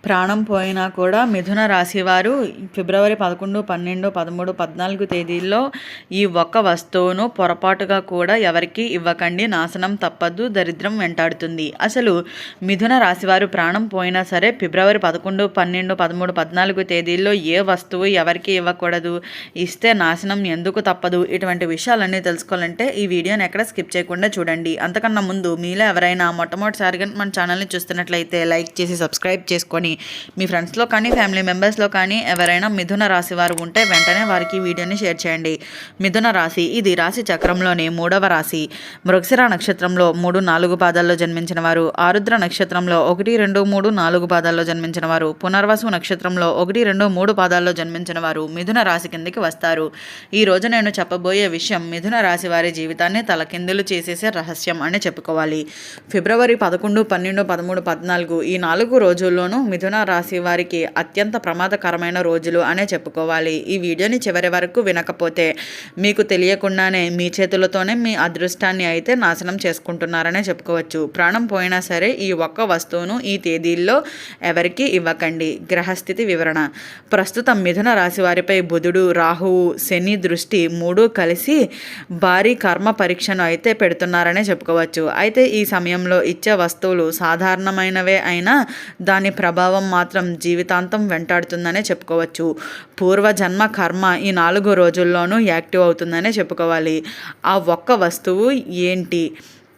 ప్రాణం పోయినా కూడా మిథున రాశి వారు ఫిబ్రవరి 11, 12, 13, 14 తేదీల్లో ఈ ఒక్క వస్తువును పొరపాటుగా కూడా ఎవరికి ఇవ్వకండి. నాశనం తప్పదు, దరిద్రం వెంటాడుతుంది. అసలు మిథున రాశి వారు ప్రాణం పోయినా సరే ఫిబ్రవరి 11, 12, 13, 14 తేదీల్లో ఏ వస్తువు ఎవరికి ఇవ్వకూడదు, ఇస్తే నాశనం ఎందుకు తప్పదు, ఇటువంటి విషయాలన్నీ తెలుసుకోవాలంటే ఈ వీడియోని ఎక్కడ స్కిప్ చేయకుండా చూడండి. అంతకన్నా ముందు మీలో ఎవరైనా మొట్టమొదటిసారిగా మన ఛానల్ని చూస్తున్నట్లయితే లైక్ చేసి సబ్స్క్రైబ్ చేసుకొని మీ ఫ్రెండ్స్లో కానీ ఫ్యామిలీ మెంబర్స్లో కానీ ఎవరైనా మిథున రాశి వారు ఉంటే వెంటనే వారికి వీడియోని షేర్ చేయండి. మిథున రాశి ఇది రాశి చక్రంలోని 3వ రాశి. మృగశిర నక్షత్రంలో 3, 4 పాదాల్లో జన్మించిన వారు, ఆరుద్ర నక్షత్రంలో 1, 2, 3, 4 పాదాల్లో జన్మించిన వారు, పునర్వసు నక్షత్రంలో 1, 2, 3 పాదాల్లో జన్మించిన వారు మిథున రాశి కిందకి వస్తారు. ఈ రోజు నేను చెప్పబోయే విషయం మిథున రాశి వారి జీవితాన్ని తలకిందులు చేసేసే రహస్యం అని చెప్పుకోవాలి. ఫిబ్రవరి 11, 12, 13, 14 ఈ 4 రోజుల్లోనూ మిథున రాశి వారికి అత్యంత ప్రమాదకరమైన రోజులు అనే చెప్పుకోవాలి. ఈ వీడియోని చివరి వరకు వినకపోతే మీకు తెలియకుండానే మీ చేతులతోనే మీ అదృష్టాన్ని అయితే నాశనం చేసుకుంటున్నారనే చెప్పుకోవచ్చు. ప్రాణం పోయినా సరే ఈ ఒక్క వస్తువును ఈ తేదీల్లో ఎవరికి ఇవ్వకండి. గ్రహస్థితి వివరణ. ప్రస్తుతం మిథున రాశి వారిపై బుధుడు, రాహువు, శని దృష్టి 3 కలిసి భారీ కర్మ పరీక్షను అయితే పెడుతున్నారనే చెప్పుకోవచ్చు. అయితే ఈ సమయంలో ఇచ్చే వస్తువులు సాధారణమైనవే అయినా దాని ప్రభావం మాత్రం జీవితాంతం వెంటాడుతుందనే చెప్పుకోవచ్చు. పూర్వజన్మ కర్మ ఈ 4 రోజుల్లోనూ యాక్టివ్ అవుతుందనే చెప్పుకోవాలి. ఆ ఒక్క వస్తువు ఏంటి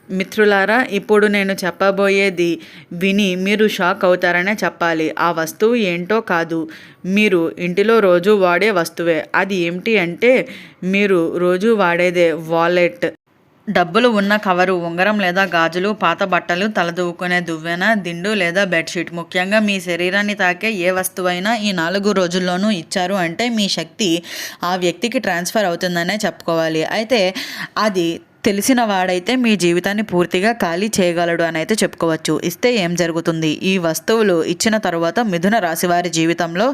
మిత్రులారా? ఇప్పుడు నేను చెప్పబోయేది విని మీరు షాక్ అవుతారనే చెప్పాలి. ఆ వస్తువు ఏంటో కాదు, మీరు ఇంటిలో రోజు వాడే వస్తువే. అది ఏమిటి అంటే మీరు రోజు వాడేదే వాలెట్. డబ్బులు ఉన్న కవరు, ఉంగరం లేదా గాజులు, పాత బట్టలు, తలదూకునే దువ్వెన, దిండు లేదా బెడ్షీట్. ముఖ్యంగా మీ శరీరాన్ని తాకే ఏ వస్తువైనా ఈ 4 రోజుల్లోనూ ఇచ్చారు అంటే మీ శక్తి ఆ వ్యక్తికి ట్రాన్స్ఫర్ అవుతుందనే చెప్పుకోవాలి. అయితే అది తెలిసిన వాడైతే మీ జీవితాన్ని పూర్తిగా ఖాళీ చేయగలడు అని అయితే చెప్పుకోవచ్చు. ఇస్తే ఏం జరుగుతుంది? ఈ వస్తువులు ఇచ్చిన తరువాత మిథున రాశి వారి జీవితంలో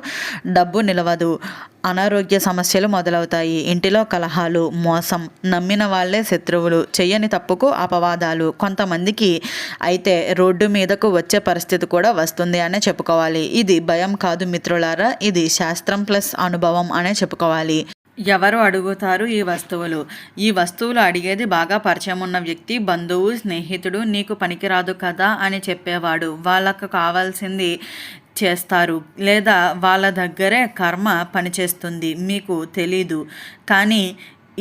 డబ్బు నిలవదు, అనారోగ్య సమస్యలు మొదలవుతాయి, ఇంటిలో కలహాలు, మోసం, నమ్మిన వాళ్ళే శత్రువులు, చెయ్యని తప్పుకు అపవాదాలు, కొంతమందికి అయితే రోడ్డు మీదకు వచ్చే పరిస్థితి కూడా వస్తుంది అనే చెప్పుకోవాలి. ఇది భయం కాదు మిత్రులారా, ఇది శాస్త్రం ప్లస్ అనుభవం అనే చెప్పుకోవాలి. ఎవరు అడుగుతారు ఈ వస్తువులు అడిగేది బాగా పరిచయం ఉన్న వ్యక్తి, బంధువు, స్నేహితుడు. నీకు పనికిరాదు కదా అని చెప్పేవాడు. వాళ్ళకు కావాల్సింది చేస్తారు లేదా వాళ్ళ దగ్గరే కర్మ పనిచేస్తుంది, మీకు తెలీదు. కానీ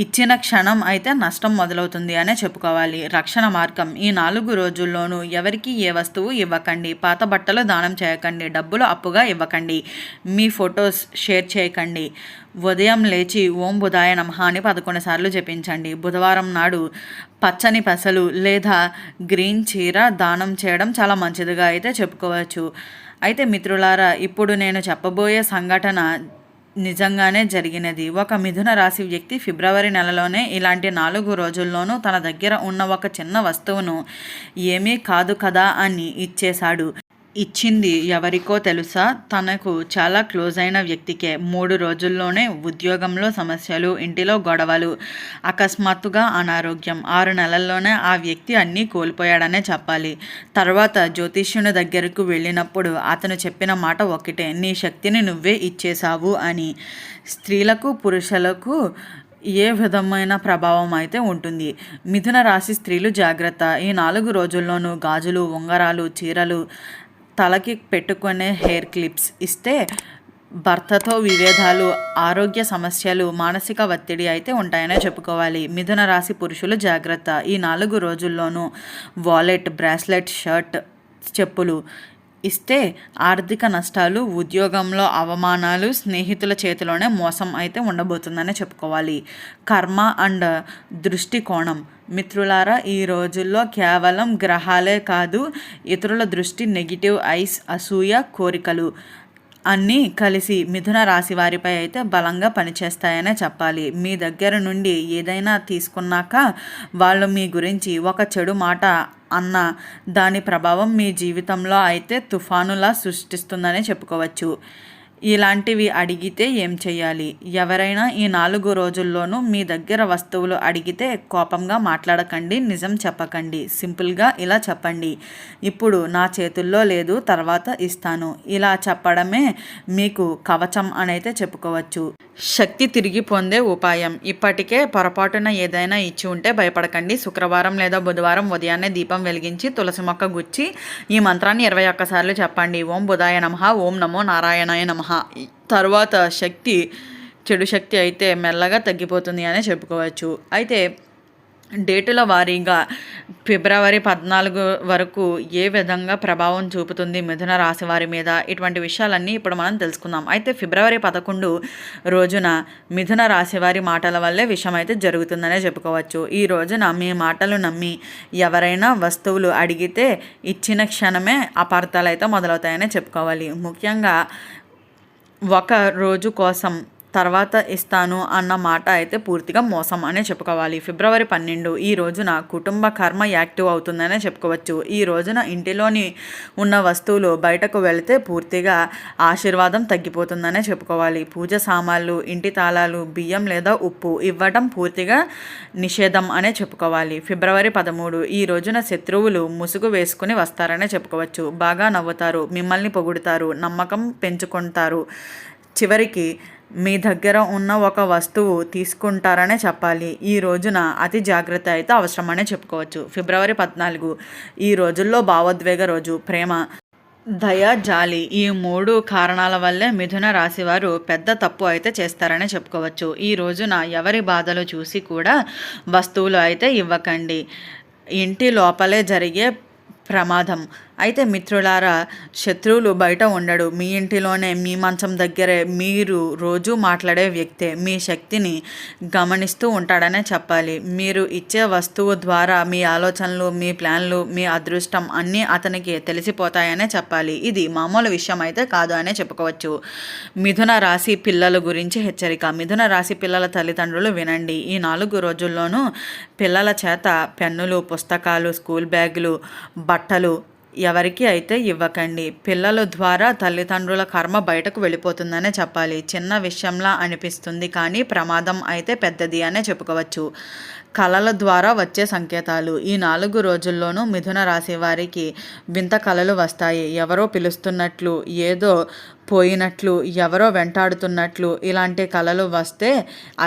ఇచ్చిన క్షణం అయితే నష్టం మొదలవుతుంది అనే చెప్పుకోవాలి. రక్షణ మార్గం. ఈ 4 రోజుల్లోనూ ఎవరికి ఏ వస్తువు ఇవ్వకండి. పాత బట్టలు దానం చేయకండి. డబ్బులు అప్పుగా ఇవ్వకండి. మీ ఫొటోస్ షేర్ చేయకండి. ఉదయం లేచి ఓం బుధాయ నమః అని 11 సార్లు జపించండి. బుధవారం నాడు పచ్చని పెసలు లేదా గ్రీన్ చీర దానం చేయడం చాలా మంచిదిగా అయితే చెప్పుకోవచ్చు. అయితే మిత్రులారా, ఇప్పుడు నేను చెప్పబోయే సంఘటన నిజంగానే జరిగినది. ఒక మిథున రాశి వ్యక్తి ఫిబ్రవరి నెలలోనే ఇలాంటి 4 రోజుల్లోనూ తన దగ్గర ఉన్న ఒక చిన్న వస్తువును ఏమీ కాదు కదా అని ఇచ్చేశాడు. ఇచ్చింది ఎవరికో తెలుసా? తనకు చాలా క్లోజ్ అయిన వ్యక్తికే. 3 రోజుల్లోనే ఉద్యోగంలో సమస్యలు, ఇంటిలో గొడవలు, అకస్మాత్తుగా అనారోగ్యం. 6 నెలల్లోనే ఆ వ్యక్తి అన్నీ కోల్పోయాడనే చెప్పాలి. తర్వాత జ్యోతిష్యుని దగ్గరకు వెళ్ళినప్పుడు అతను చెప్పిన మాట ఒకటే, నీ శక్తిని నువ్వే ఇచ్చేశావు అని. స్త్రీలకు, పురుషులకు ఏ విధమైన ప్రభావం అయితే ఉంటుంది. మిథున రాశి స్త్రీలు జాగ్రత్త. ఈ 4 రోజుల్లోనూ గాజులు, ఉంగరాలు, చీరలు, తలకి పెట్టుకునే హెయిర్ క్లిప్స్ ఇస్తే భర్తతో విభేదాలు, ఆరోగ్య సమస్యలు, మానసిక ఒత్తిడి అయితే ఉంటాయనే చెప్పుకోవాలి. మిథున రాశి పురుషులు జాగ్రత్త. ఈ 4 రోజుల్లోనూ వాలెట్, బ్రాస్లెట్, షర్ట్, చెప్పులు ఇస్తే ఆర్థిక నష్టాలు, ఉద్యోగంలో అవమానాలు, స్నేహితుల చేతిలోనే మోసం అయితే ఉండబోతుందనే చెప్పుకోవాలి. కర్మ అండ్ దృష్టికోణం. మిత్రులారా, ఈ రోజుల్లో కేవలం గ్రహాలే కాదు, ఇతరుల దృష్టి, నెగిటివ్ ఐస్, అసూయ, కోరికలు అన్నీ కలిసి మిథున రాశి వారిపై అయితే బలంగా పనిచేస్తాయనే చెప్పాలి. మీ దగ్గర నుండి ఏదైనా తీసుకున్నాక వాళ్ళు మీ గురించి ఒక చెడు మాట అన్న దాని ప్రభావం మీ జీవితంలో అయితే తుఫానులా సృష్టిస్తుందని చెప్పుకోవచ్చు. ఇలాంటివి అడిగితే ఏం చేయాలి? ఎవరైనా ఈ 4 రోజుల్లోనూ మీ దగ్గర వస్తువులు అడిగితే కోపంగా మాట్లాడకండి, నిజం చెప్పకండి. సింపుల్గా ఇలా చెప్పండి, ఇప్పుడు నా చేతుల్లో లేదు, తర్వాత ఇస్తాను. ఇలా చెప్పడమే మీకు కవచం అనైతే చెప్పుకోవచ్చు. శక్తి తిరిగి పొందే ఉపాయం. ఇప్పటికే పొరపాటున ఏదైనా ఇచ్చి ఉంటే భయపడకండి. శుక్రవారం లేదా బుధవారం ఉదయాన్నే దీపం వెలిగించి తులసి మొక్క గుచ్చి ఈ మంత్రాన్ని 21 సార్లు చెప్పండి. ఓం బుధాయ నమః, ఓం నమో నారాయణాయ నమః. తర్వాత చెడు శక్తి అయితే మెల్లగా తగ్గిపోతుంది అనే చెప్పుకోవచ్చు. అయితే డేటుల వారీగా ఫిబ్రవరి 14 వరకు ఏ విధంగా ప్రభావం చూపుతుంది మిథున రాశి వారి మీద, ఇటువంటి విషయాలన్నీ ఇప్పుడు మనం తెలుసుకుందాం. అయితే ఫిబ్రవరి 11 రోజున మిథున రాశి వారి మాటల వల్లే విషయం అయితే జరుగుతుందనే చెప్పుకోవచ్చు. ఈ రోజున మీ మాటలు నమ్మి ఎవరైనా వస్తువులు అడిగితే ఇచ్చిన క్షణమే అపార్థాలు అయితే మొదలవుతాయనే చెప్పుకోవాలి. ముఖ్యంగా ఒక రోజు కోసం తర్వాత ఇస్తాను అన్న మాట అయితే పూర్తిగా మోసం అనే చెప్పుకోవాలి. ఫిబ్రవరి 12 ఈ రోజున కుటుంబ కర్మ యాక్టివ్ అవుతుందనే చెప్పుకోవచ్చు. ఈ రోజున ఇంటిలోని ఉన్న వస్తువులు బయటకు వెళితే పూర్తిగా ఆశీర్వాదం తగ్గిపోతుందనే చెప్పుకోవాలి. పూజ సామాన్లు, ఇంటి తాళాలు, బియ్యం లేదా ఉప్పు ఇవ్వడం పూర్తిగా నిషేధం అనే చెప్పుకోవాలి. ఫిబ్రవరి 13 ఈ రోజున శత్రువులు ముసుగు వేసుకుని వస్తారనే చెప్పుకోవచ్చు. బాగా నవ్వుతారు, మిమ్మల్ని పొగుడుతారు, నమ్మకం పెంచుకుంటారు, చివరికి మీ దగ్గర ఉన్న ఒక వస్తువు తీసుకుంటారనే చెప్పాలి. ఈ రోజున అతి జాగ్రత్త అయితే అవసరమనే చెప్పుకోవచ్చు. ఫిబ్రవరి 14 ఈ రోజుల్లో భావోద్వేగ రోజు. ప్రేమ, దయ, జాలి ఈ 3 కారణాల వల్లే మిథున రాశి వారు పెద్ద తప్పు అయితే చేస్తారనే చెప్పుకోవచ్చు. ఈ రోజున ఎవరి బాధలు చూసి కూడా వస్తువులు అయితే ఇవ్వకండి. ఇంటి లోపలే జరిగే ప్రమాదం. అయితే మిత్రులారా, శత్రువులు బయట ఉండడు, మీ ఇంటిలోనే మీ మంచం దగ్గరే మీరు రోజు మాట్లాడే వ్యక్తే మీ శక్తిని గమనిస్తూ ఉంటాడనే చెప్పాలి. మీరు ఇచ్చే వస్తువు ద్వారా మీ ఆలోచనలు, మీ ప్లాన్లు, మీ అదృష్టం అన్నీ అతనికి తెలిసిపోతాయనే చెప్పాలి. ఇది మామూలు విషయం అయితే కాదు అనే చెప్పుకోవచ్చు. మిథున రాశి పిల్లల గురించి హెచ్చరిక. మిథున రాశి పిల్లల తల్లిదండ్రులు వినండి. ఈ 4 రోజుల్లోనూ పిల్లల చేత పెన్నులు, పుస్తకాలు, స్కూల్ బ్యాగులు, బట్టలు ఎవరికి అయితే ఇవ్వకండి. పిల్లల ద్వారా తల్లిదండ్రుల కర్మ బయటకు వెళ్ళిపోతుందనే చెప్పాలి. చిన్న విషయంలా అనిపిస్తుంది కానీ ప్రమాదం అయితే పెద్దది అనే చెప్పుకోవచ్చు. కళల ద్వారా వచ్చే సంకేతాలు. ఈ 4 రోజుల్లోనూ మిథున రాశి వారికి వింత కళలు వస్తాయి. ఎవరో పిలుస్తున్నట్లు, ఏదో పోయినట్లు, ఎవరో వెంటాడుతున్నట్లు ఇలాంటి కళలు వస్తే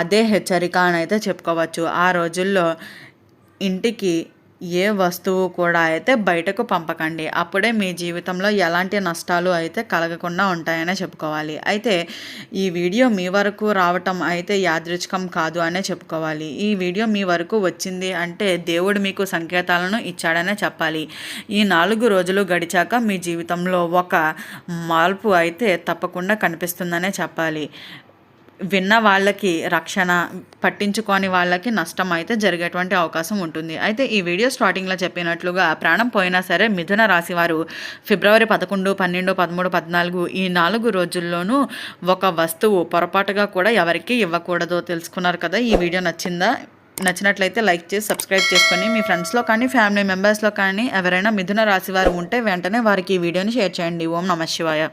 అదే హెచ్చరిక అని అయితే చెప్పుకోవచ్చు. ఆ రోజుల్లో ఇంటికి ఏ వస్తువు కూడా అయితే బయటకు పంపకండి. అప్పుడే మీ జీవితంలో ఎలాంటి నష్టాలు అయితే కలగకుండా ఉంటాయనే చెప్పుకోవాలి. అయితే ఈ వీడియో మీ వరకు రావటం అయితే యాదృచ్ఛికం కాదు అనే చెప్పుకోవాలి. ఈ వీడియో మీ వరకు వచ్చింది అంటే దేవుడు మీకు సంకేతాలను ఇచ్చాడనే చెప్పాలి. ఈ 4 రోజులు గడిచాక మీ జీవితంలో ఒక మార్పు అయితే తప్పకుండా కనిపిస్తుందనే చెప్పాలి. విన్న వాళ్ళకి రక్షణ, పట్టించుకోని వాళ్ళకి నష్టం అయితే జరిగేటువంటి అవకాశం ఉంటుంది. అయితే ఈ వీడియో స్టార్టింగ్లో చెప్పినట్లుగా ప్రాణం పోయినా సరే మిథున రాశి వారు ఫిబ్రవరి 11, 12, 13, 14 ఈ 4 రోజుల్లోనూ ఒక వస్తువు పొరపాటుగా కూడా ఎవరికి ఇవ్వకూడదు. తెలుసుకున్నారు కదా. ఈ వీడియో నచ్చినట్లయితే లైక్ చేసి సబ్స్క్రైబ్ చేసుకొని మీ ఫ్రెండ్స్లో కానీ ఫ్యామిలీ మెంబర్స్లో కానీ ఎవరైనా మిథున రాశి వారు ఉంటే వెంటనే వారికి ఈ వీడియోని షేర్ చేయండి. ఓం నమః శివాయ.